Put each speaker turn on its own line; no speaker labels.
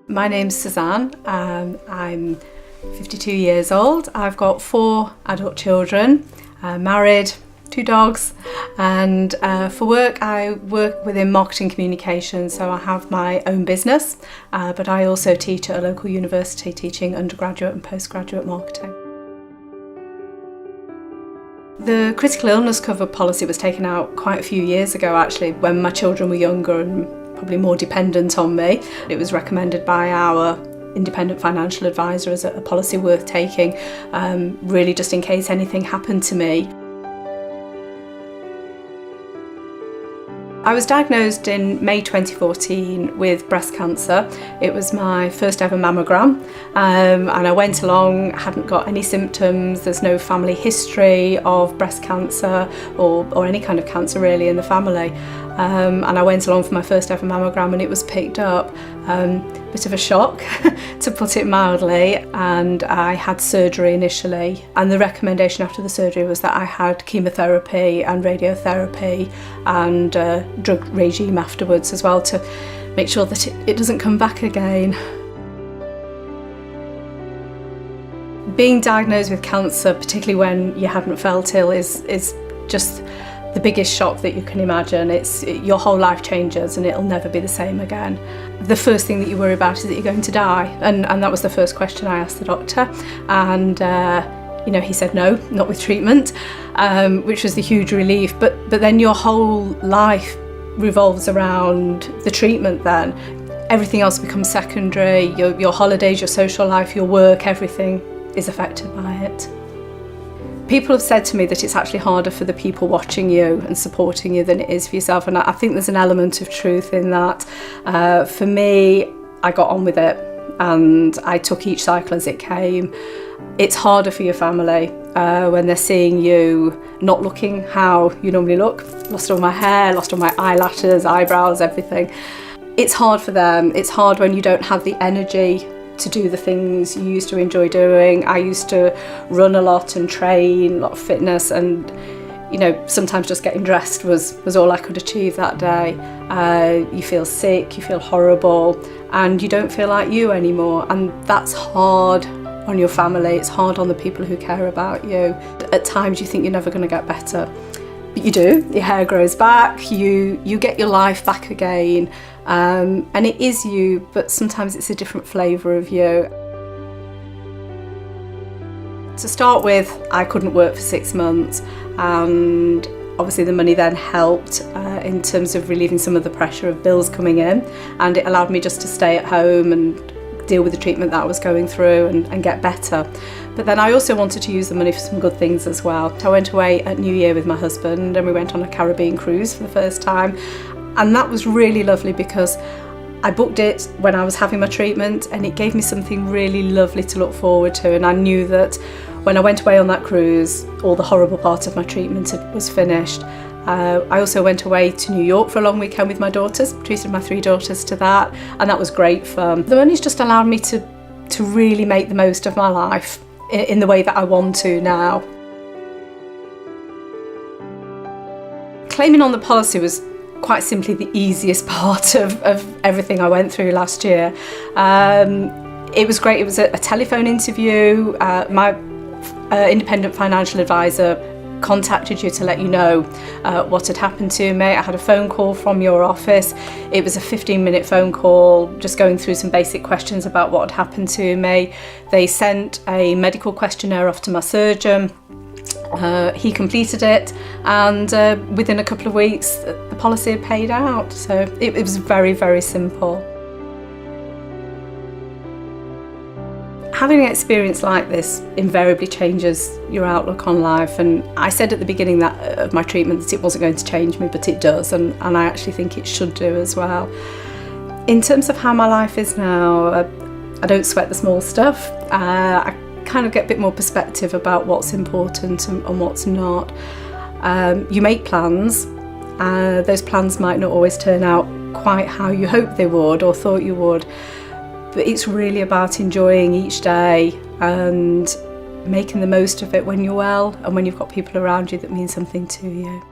My name's Suzanne. I'm 52 years old. I've got 4 adult children, married, 2 dogs, and for work I work within marketing communications, so I have my own business, but I also teach at a local university teaching undergraduate and postgraduate marketing. The critical illness cover policy was taken out quite a few years ago actually, when my children were younger and probably more dependent on me. It was recommended by our independent financial advisor as a policy worth taking, really just in case anything happened to me. I was diagnosed in May 2014 with breast cancer. It was my first ever mammogram, and I went along, hadn't got any symptoms, there's no family history of breast cancer or any kind of cancer really in the family. And I went along for my first ever mammogram and it was picked up. Bit of a shock, to put it mildly, and I had surgery initially, and the recommendation after the surgery was that I had chemotherapy and radiotherapy and drug regime afterwards as well to make sure that it doesn't come back again. Being diagnosed with cancer, particularly when you hadn't felt ill, is just the biggest shock that you can imagine. Your whole life changes and it'll never be the same again. The first thing that you worry about is that you're going to die, and that was the first question I asked the doctor, and he said no, not with treatment, which was the huge relief, but then your whole life revolves around the treatment then. Everything else becomes secondary, your holidays, your social life, your work, everything is affected by it. People have said to me that it's actually harder for the people watching you and supporting you than it is for yourself, and I think there's an element of truth in that. For me, I got on with it and I took each cycle as it came. It's harder for your family when they're seeing you not looking how you normally look. Lost all my hair, lost all my eyelashes, eyebrows, everything. It's hard for them. It's hard when you don't have the energy to do the things you used to enjoy doing. I used to run a lot and train, a lot of fitness, and sometimes just getting dressed was all I could achieve that day. You feel sick, you feel horrible, and you don't feel like you anymore, and that's hard on your family, it's hard on the people who care about you. At times you think you're never going to get better, but you do. Your hair grows back, you get your life back again, and it is you, but sometimes it's a different flavour of you. To start with, I couldn't work for 6 months, and obviously the money then helped in terms of relieving some of the pressure of bills coming in, and it allowed me just to stay at home and deal with the treatment that I was going through and get better. But then I also wanted to use the money for some good things as well. So I went away at New Year with my husband and we went on a Caribbean cruise for the first time, and that was really lovely because I booked it when I was having my treatment and it gave me something really lovely to look forward to, and I knew that when I went away on that cruise all the horrible part of my treatment was finished. I also went away to New York for a long weekend with my daughters, treated my 3 daughters to that, and that was great fun. The money's just allowed me to really make the most of my life in the way that I want to now. Claiming on the policy was quite simply the easiest part of everything I went through last year. It was great. It was a telephone interview. My independent financial advisor contacted you to let you know what had happened to me. I had a phone call from your office. It was a 15-minute phone call just going through some basic questions about what had happened to me. They sent a medical questionnaire off to my surgeon. He completed it, and within a couple of weeks the policy had paid out, so it was very, very simple. Having an experience like this invariably changes your outlook on life, and I said at the beginning of my treatment that it wasn't going to change me, but it does, and I actually think it should do as well. In terms of how my life is now, I don't sweat the small stuff. I kind of get a bit more perspective about what's important and what's not. You make plans. Those plans might not always turn out quite how you hoped they would or thought you would, but it's really about enjoying each day and making the most of it when you're well and when you've got people around you that mean something to you.